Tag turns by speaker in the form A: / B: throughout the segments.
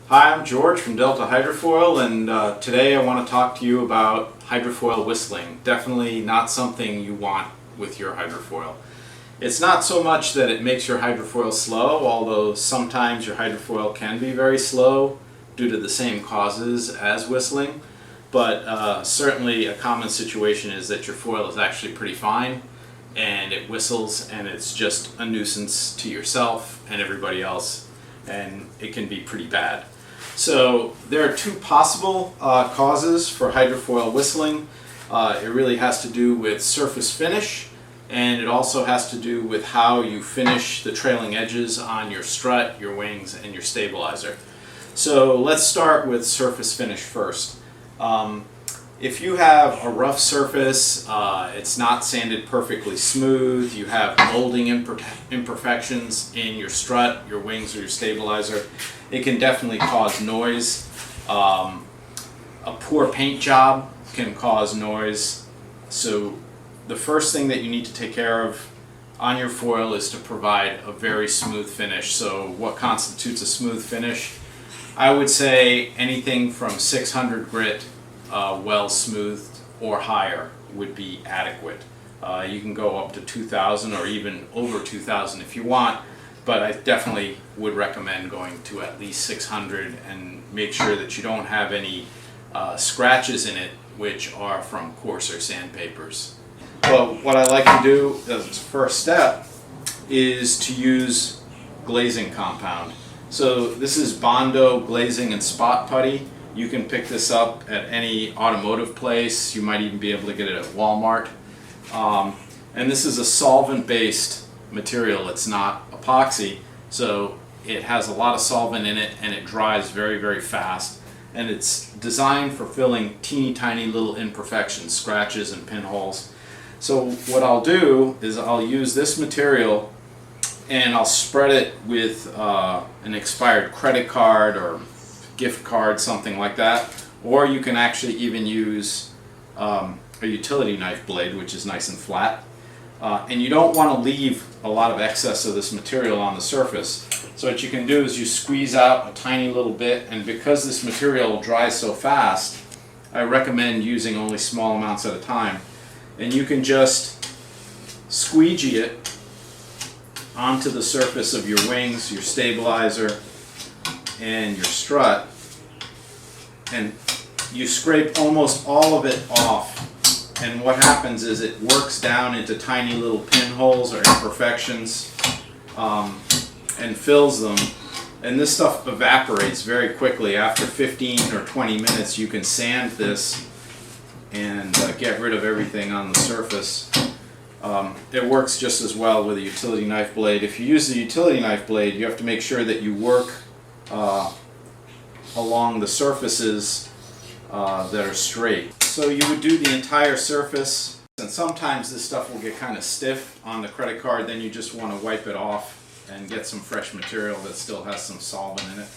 A: Hi, I'm George from Delta Hydrofoil, and today I want to talk to you about hydrofoil whistling. Definitely not something you want with your hydrofoil. It's not so much that it makes your hydrofoil slow, although sometimes your hydrofoil can be very slow due to the same causes as whistling, but certainly a common situation is that your foil is actually pretty fine and it whistles and it's just a nuisance to yourself and everybody else, and it can be pretty bad. So there are two possible causes for hydrofoil whistling. It really has to do with surface finish, and it also has to do with how you finish the trailing edges on your strut, your wings, and your stabilizer. So let's start with surface finish first. If you have a rough surface, it's not sanded perfectly smooth, you have molding imperfections in your strut, your wings, or your stabilizer, it can definitely cause noise. A poor paint job can cause noise. So the first thing that you need to take care of on your foil is to provide a very smooth finish. So what constitutes a smooth finish? I would say anything from 600 grit well smoothed or higher would be adequate. You can go up to 2000 or even over 2000 if you want, but I definitely would recommend going to at least 600 and make sure that you don't have any scratches in it which are from coarser sandpapers. Well, what I like to do as a first step is to use glazing compound. So this is Bondo glazing and spot putty. You can pick this up at any automotive place. You might even be able to get it at Walmart. And this is a solvent-based material. It's not epoxy, so it has a lot of solvent in it and it dries very, very fast. And it's designed for filling teeny tiny little imperfections, scratches and pinholes. So what I'll do is I'll use this material and I'll spread it with an expired credit card or gift card, something like that, or you can actually even use a utility knife blade, which is nice and flat, and you don't want to leave a lot of excess of this material on the surface. So what you can do is you squeeze out a tiny little bit, and because this material dries so fast, I recommend using only small amounts at a time, and you can just squeegee it onto the surface of your wings, your stabilizer, and your strut, and you scrape almost all of it off, and what happens is it works down into tiny little pinholes or imperfections and fills them, and this stuff evaporates very quickly. After 15 or 20 minutes you can sand this and get rid of everything on the surface. It works just as well with a utility knife blade. If you use the utility knife blade, you have to make sure that you work along the surfaces that are straight. So you would do the entire surface, and sometimes this stuff will get kind of stiff on the credit card. Then you just want to wipe it off and get some fresh material that still has some solvent in it.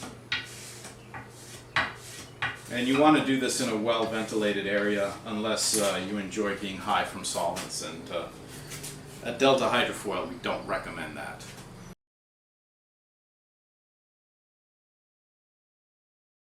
A: And you want to do this in a well ventilated area unless you enjoy being high from solvents, and at Delta Hydrofoil we don't recommend that.